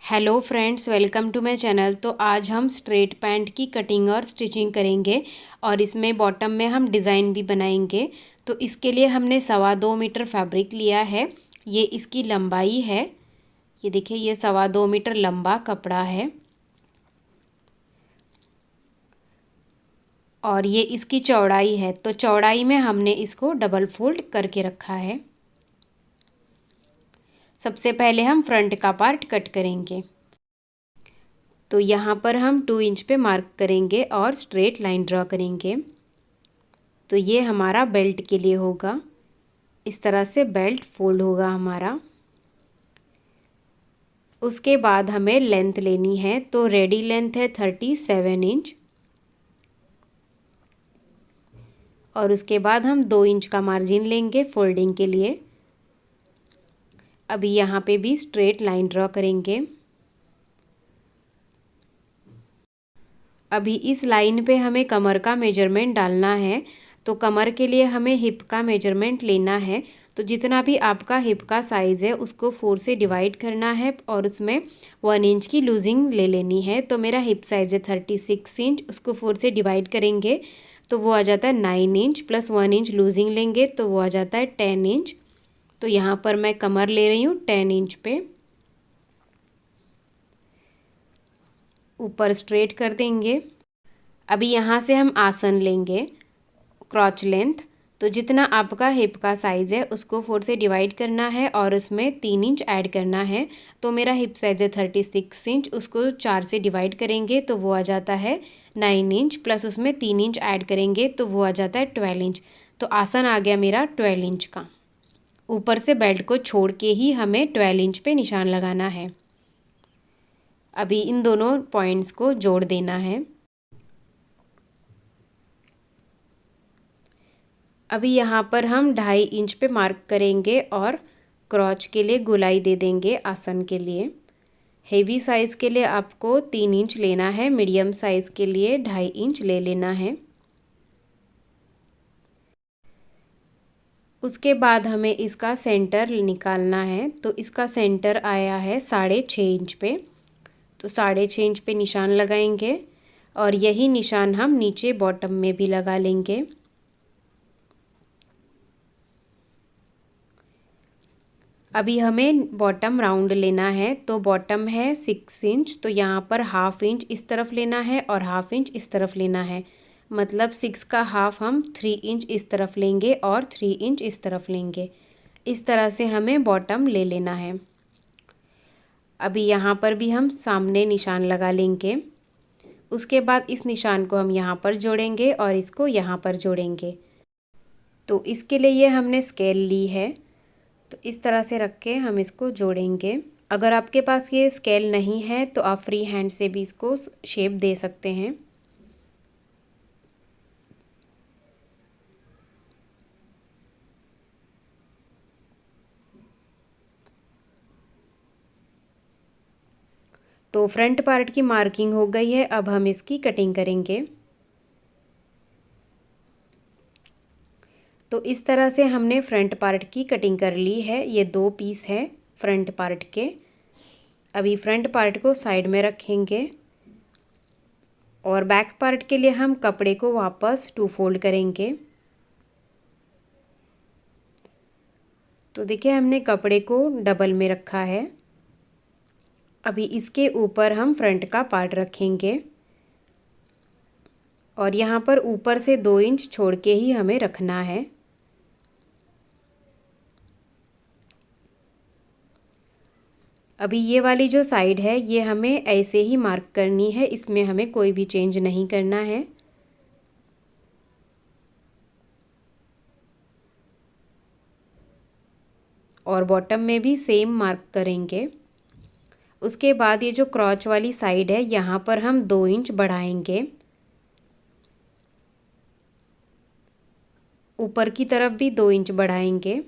Hello friends, welcome to my channel. तो आज हम स्ट्रेट पैंट की कटिंग और स्टिचिंग करेंगे और इसमें बॉटम में हम डिज़ाइन भी बनाएंगे। तो इसके लिए हमने 2.25 मीटर फैब्रिक लिया है। ये इसकी लंबाई है। ये देखिए, ये 2.25 मीटर लंबा कपड़ा है और ये इसकी चौड़ाई है। तो चौड़ाई में हमने इसको डबल फोल्ड करके रखा है। सबसे पहले हम फ्रंट का पार्ट कट करेंगे। तो यहाँ पर हम 2 इंच पे मार्क करेंगे और स्ट्रेट लाइन ड्रॉ करेंगे। तो ये हमारा बेल्ट के लिए होगा। इस तरह से बेल्ट फोल्ड होगा हमारा। उसके बाद हमें लेंथ लेनी है। तो रेडी लेंथ है 37 इंच और उसके बाद हम 2 इंच का मार्जिन लेंगे फोल्डिंग के लिए। अभी यहाँ पे भी स्ट्रेट लाइन ड्रॉ करेंगे। अभी इस लाइन पे हमें कमर का मेजरमेंट डालना है। तो कमर के लिए हमें हिप का मेजरमेंट लेना है। तो जितना भी आपका हिप का साइज़ है उसको 4 से डिवाइड करना है और उसमें 1 इंच की लूजिंग ले लेनी है। तो मेरा हिप साइज़ है 36 इंच, उसको 4 से डिवाइड करेंगे तो वो आ जाता है 9 इंच, प्लस 1 इंच लूजिंग लेंगे तो वो आ जाता है 10 इंच। तो यहाँ पर मैं कमर ले रही हूँ 10 इंच पे। ऊपर स्ट्रेट कर देंगे। अभी यहाँ से हम आसन लेंगे क्रॉच लेंथ। तो जितना आपका हिप का साइज़ है उसको 4 से डिवाइड करना है और उसमें 3 इंच ऐड करना है। तो मेरा हिप साइज़ है 36 इंच, उसको 4 से डिवाइड करेंगे तो वो आ जाता है 9 इंच, प्लस उसमें 3 इंच ऐड करेंगे तो वो आ जाता है 12 इंच। तो आसन आ गया मेरा 12 इंच का। ऊपर से बेल्ट को छोड़ के ही हमें 12 इंच पे निशान लगाना है। अभी इन दोनों पॉइंट्स को जोड़ देना है। अभी यहाँ पर हम 2.5 इंच पे मार्क करेंगे और क्रॉच के लिए गोलाई दे देंगे आसन के लिए। हेवी साइज़ के लिए आपको 3 इंच लेना है, मीडियम साइज़ के लिए 2.5 इंच ले लेना है। उसके बाद हमें इसका सेंटर निकालना है। तो इसका सेंटर आया है 6.5 इंच पे। तो 6.5 इंच पे निशान लगाएंगे और यही निशान हम नीचे बॉटम में भी लगा लेंगे। अभी हमें बॉटम राउंड लेना है। तो बॉटम है 6 इंच, तो यहाँ पर 1/2 इंच इस तरफ लेना है और 1/2 इंच इस तरफ लेना है। मतलब 6 का हाफ हम 3 इंच इस तरफ लेंगे और 3 इंच इस तरफ लेंगे। इस तरह से हमें बॉटम ले लेना है। अभी यहाँ पर भी हम सामने निशान लगा लेंगे। उसके बाद इस निशान को हम यहाँ पर जोड़ेंगे और इसको यहाँ पर जोड़ेंगे। तो इसके लिए ये हमने स्केल ली है। तो इस तरह से रख के हम इसको जोड़ेंगे। अगर आपके पास ये स्केल नहीं है तो आप फ्री हैंड से भी इसको शेप दे सकते हैं। तो फ्रंट पार्ट की मार्किंग हो गई है। अब हम इसकी कटिंग करेंगे। तो इस तरह से हमने फ्रंट पार्ट की कटिंग कर ली है। ये 2 पीस है फ्रंट पार्ट के। अभी फ्रंट पार्ट को साइड में रखेंगे और बैक पार्ट के लिए हम कपड़े को वापस 2 फोल्ड करेंगे। तो देखिए, हमने कपड़े को डबल में रखा है। अभी इसके ऊपर हम फ्रंट का पार्ट रखेंगे और यहाँ पर ऊपर से 2 इंच छोड़ के ही हमें रखना है। अभी ये वाली जो साइड है ये हमें ऐसे ही मार्क करनी है, इसमें हमें कोई भी चेंज नहीं करना है। और बॉटम में भी सेम मार्क करेंगे। उसके बाद ये जो क्रॉच वाली साइड है यहाँ पर हम 2 इंच बढ़ाएंगे। ऊपर की तरफ भी 2 इंच बढ़ाएंगे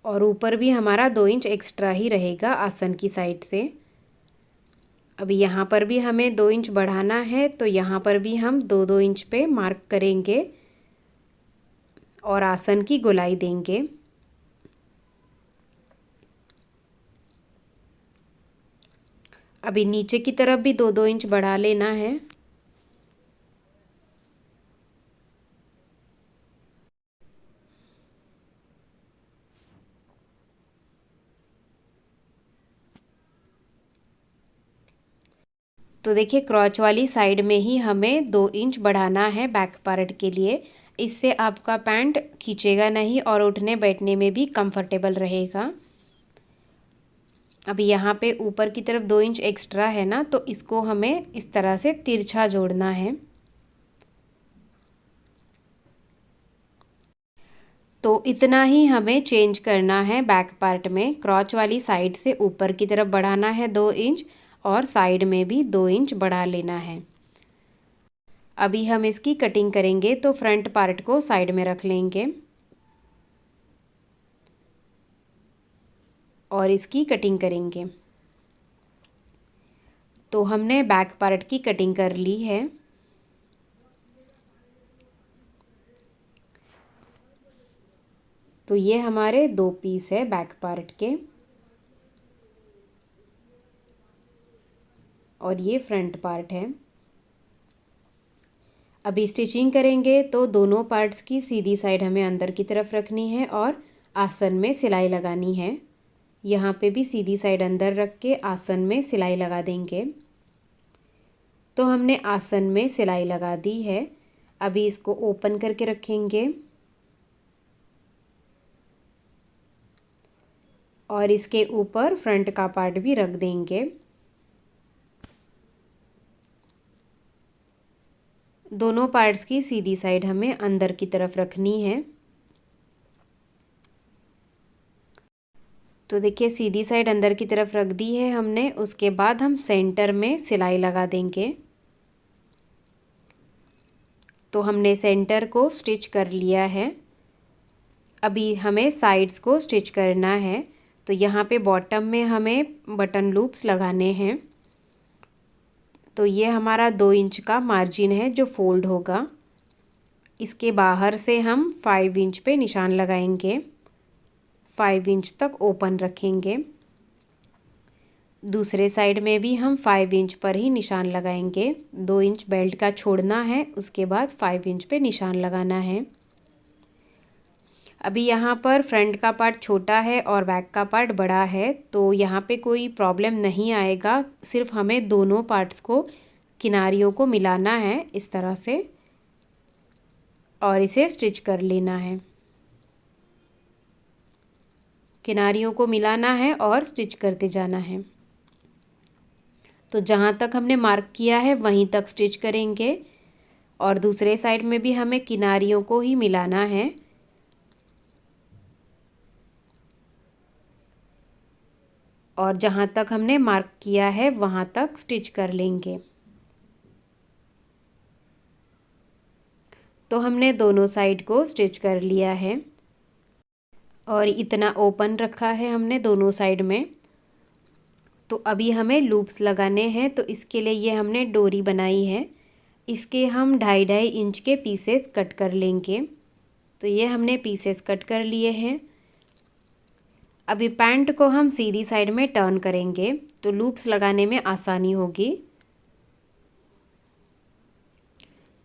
और ऊपर भी हमारा 2 इंच एक्स्ट्रा ही रहेगा आसन की साइड से। अभी यहाँ पर भी हमें 2 इंच बढ़ाना है। तो यहाँ पर भी हम 2-2 इंच पे मार्क करेंगे और आसन की गोलाई देंगे। अभी नीचे की तरफ भी 2-2 इंच बढ़ा लेना है। तो देखिए क्रॉच वाली साइड में ही हमें 2 इंच बढ़ाना है बैक पार्ट के लिए। इससे आपका पैंट खींचेगा नहीं और उठने बैठने में भी कंफर्टेबल रहेगा। अभी यहाँ पे ऊपर की तरफ 2 इंच एक्स्ट्रा है ना, तो इसको हमें इस तरह से तिरछा जोड़ना है। तो इतना ही हमें चेंज करना है बैक पार्ट में। क्रॉच वाली साइड से ऊपर की तरफ बढ़ाना है 2 इंच और साइड में भी 2 इंच बढ़ा लेना है। अभी हम इसकी कटिंग करेंगे, तो फ्रंट पार्ट को साइड में रख लेंगे और इसकी कटिंग करेंगे। तो हमने बैक पार्ट की कटिंग कर ली है। तो ये हमारे 2 पीस है बैक पार्ट के और ये फ्रंट पार्ट है। अभी स्टिचिंग करेंगे तो दोनों पार्ट्स की सीधी साइड हमें अंदर की तरफ रखनी है और आसन में सिलाई लगानी है। यहाँ पे भी सीधी साइड अंदर रख के आसन में सिलाई लगा देंगे। तो हमने आसन में सिलाई लगा दी है। अभी इसको ओपन करके रखेंगे और इसके ऊपर फ्रंट का पार्ट भी रख देंगे। दोनों पार्ट्स की सीधी साइड हमें अंदर की तरफ रखनी है। तो देखिए सीधी साइड अंदर की तरफ रख दी है हमने। उसके बाद हम सेंटर में सिलाई लगा देंगे। तो हमने सेंटर को स्टिच कर लिया है। अभी हमें साइड्स को स्टिच करना है। तो यहाँ पे बॉटम में हमें बटन लूप्स लगाने हैं। तो ये हमारा 2 इंच का मार्जिन है जो फोल्ड होगा। इसके बाहर से हम 5 इंच पे निशान लगाएंगे। 5 इंच तक ओपन रखेंगे। दूसरे साइड में भी हम 5 इंच पर ही निशान लगाएंगे। 2 इंच बेल्ट का छोड़ना है, उसके बाद 5 इंच पे निशान लगाना है। अभी यहाँ पर फ्रंट का पार्ट छोटा है और बैक का पार्ट बड़ा है, तो यहाँ पे कोई प्रॉब्लम नहीं आएगा। सिर्फ हमें दोनों पार्ट्स को किनारियों को मिलाना है इस तरह से और इसे स्टिच कर लेना है। किनारियों को मिलाना है और स्टिच करते जाना है। तो जहाँ तक हमने मार्क किया है वहीं तक स्टिच करेंगे और दूसरे साइड में भी हमें किनारियों को ही मिलाना है। और जहाँ तक हमने मार्क किया है वहाँ तक स्टिच कर लेंगे। तो हमने दोनों साइड को स्टिच कर लिया है और इतना ओपन रखा है हमने दोनों साइड में। तो अभी हमें लूप्स लगाने हैं, तो इसके लिए ये हमने डोरी बनाई है। इसके हम 2.5 इंच के पीसेस कट कर लेंगे। तो ये हमने पीसेस कट कर लिए हैं। अभी पैंट को हम सीधी साइड में टर्न करेंगे तो लूप्स लगाने में आसानी होगी।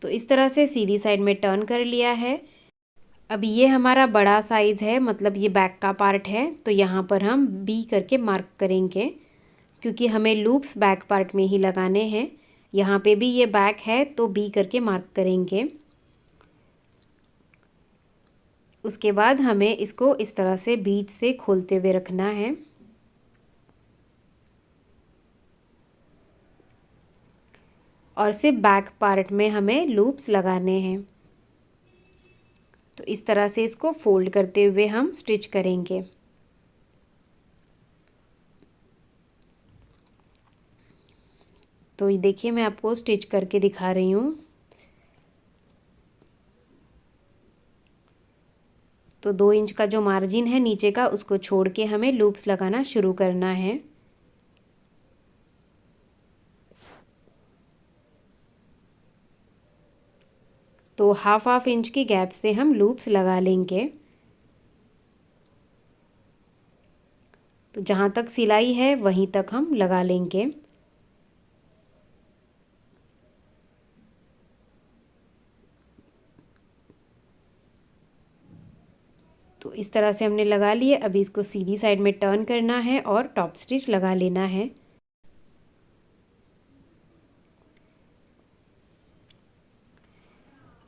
तो इस तरह से सीधी साइड में टर्न कर लिया है। अभी ये हमारा बड़ा साइज़ है, मतलब ये बैक का पार्ट है, तो यहाँ पर हम बी करके मार्क करेंगे क्योंकि हमें लूप्स बैक पार्ट में ही लगाने हैं। यहाँ पे भी ये बैक है तो बी करके मार्क करेंगे। उसके बाद हमें इसको इस तरह से बीच से खोलते हुए रखना है। और सिर्फ बैक पार्ट में हमें लूप्स लगाने हैं। तो इस तरह से इसको फोल्ड करते हुए हम स्टिच करेंगे। तो ये देखिए मैं आपको स्टिच करके दिखा रही हूँ। तो 2 इंच का जो मार्जिन है नीचे का उसको छोड़ के हमें लूप्स लगाना शुरू करना है। तो हाफ इंच की गैप से हम लूप्स लगा लेंगे। तो जहाँ तक सिलाई है वहीं तक हम लगा लेंगे। इस तरह से हमने लगा लिए। अभी इसको सीधी साइड में टर्न करना है और टॉप स्टिच लगा लेना है।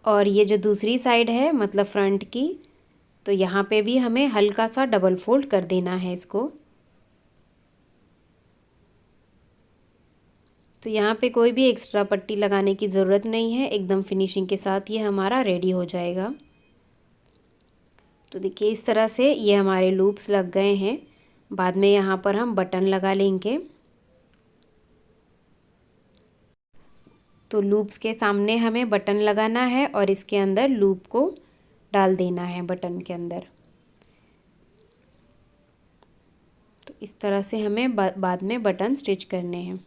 और ये जो दूसरी साइड है मतलब फ्रंट की, तो यहाँ पे भी हमें हल्का सा डबल फोल्ड कर देना है इसको। तो यहाँ पे कोई भी एक्स्ट्रा पट्टी लगाने की ज़रूरत नहीं है, एकदम फिनिशिंग के साथ ये हमारा रेडी हो जाएगा। तो देखिए इस तरह से ये हमारे लूप्स लग गए हैं। बाद में यहाँ पर हम बटन लगा लेंगे। तो लूप्स के सामने हमें बटन लगाना है और इसके अंदर लूप को डाल देना है बटन के अंदर। तो इस तरह से हमें बाद में बटन स्टिच करने हैं।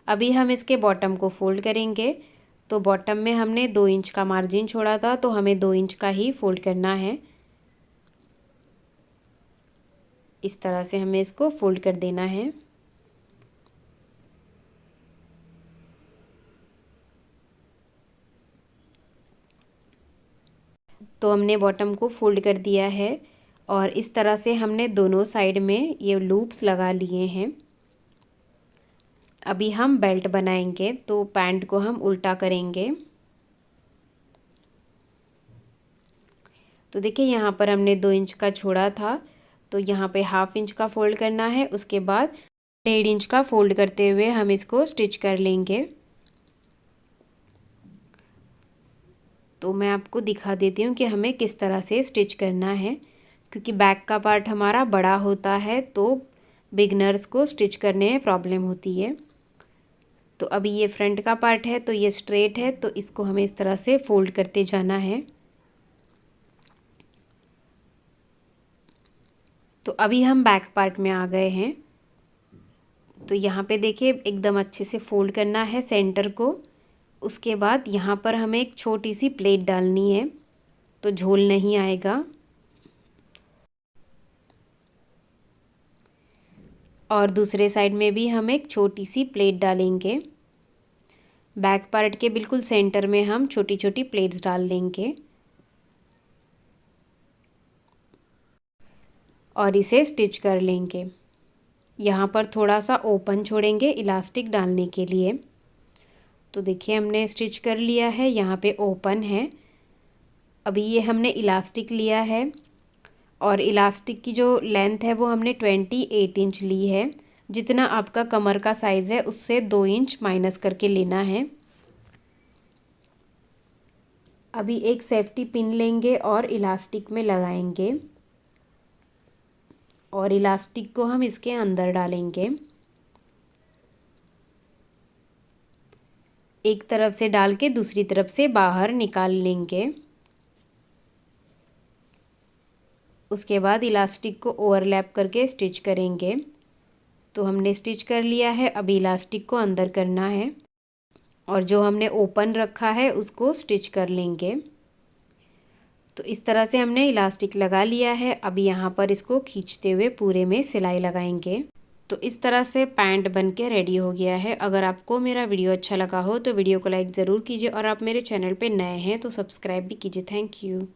अभी हम इसके बॉटम को फोल्ड करेंगे। तो बॉटम में हमने 2 इंच का मार्जिन छोड़ा था, तो हमें 2 इंच का ही फोल्ड करना है। इस तरह से हमें इसको फोल्ड कर देना है। तो हमने बॉटम को फोल्ड कर दिया है और इस तरह से हमने दोनों साइड में ये लूप्स लगा लिए हैं। अभी हम बेल्ट बनाएंगे। तो पैंट को हम उल्टा करेंगे। तो देखिए यहाँ पर हमने 2 इंच का छोड़ा था, तो यहाँ पे 1/2 इंच का फोल्ड करना है। उसके बाद 1.5 इंच का फोल्ड करते हुए हम इसको स्टिच कर लेंगे। तो मैं आपको दिखा देती हूँ कि हमें किस तरह से स्टिच करना है, क्योंकि बैक का पार्ट हमारा बड़ा होता है तो बिगनर्स को स्टिच करने में प्रॉब्लम होती है। तो अभी ये फ्रंट का पार्ट है तो ये स्ट्रेट है, तो इसको हमें इस तरह से फोल्ड करते जाना है। तो अभी हम बैक पार्ट में आ गए हैं। तो यहाँ पे देखिए एकदम अच्छे से फोल्ड करना है सेंटर को। उसके बाद यहाँ पर हमें एक छोटी सी प्लेट डालनी है, तो झोल नहीं आएगा। और दूसरे साइड में भी हम एक छोटी सी प्लेट डालेंगे। बैक पार्ट के बिल्कुल सेंटर में हम छोटी छोटी प्लेट्स डाल लेंगे और इसे स्टिच कर लेंगे। यहाँ पर थोड़ा सा ओपन छोड़ेंगे इलास्टिक डालने के लिए। तो देखिए हमने स्टिच कर लिया है, यहाँ पे ओपन है। अभी ये हमने इलास्टिक लिया है और इलास्टिक की जो लेंथ है वो हमने 28 इंच ली है। जितना आपका कमर का साइज़ है उससे 2 इंच माइनस करके लेना है। अभी एक सेफ्टी पिन लेंगे और इलास्टिक में लगाएंगे और इलास्टिक को हम इसके अंदर डालेंगे। एक तरफ से डाल के दूसरी तरफ से बाहर निकाल लेंगे। उसके बाद इलास्टिक को ओवरलैप करके स्टिच करेंगे। तो हमने स्टिच कर लिया है। अभी इलास्टिक को अंदर करना है और जो हमने ओपन रखा है उसको स्टिच कर लेंगे। तो इस तरह से हमने इलास्टिक लगा लिया है। अभी यहाँ पर इसको खींचते हुए पूरे में सिलाई लगाएंगे। तो इस तरह से पैंट बन के रेडी हो गया है। अगर आपको मेरा वीडियो अच्छा लगा हो तो वीडियो को लाइक ज़रूर कीजिए और आप मेरे चैनल पे नए हैं तो सब्सक्राइब भी कीजिए। Thank you.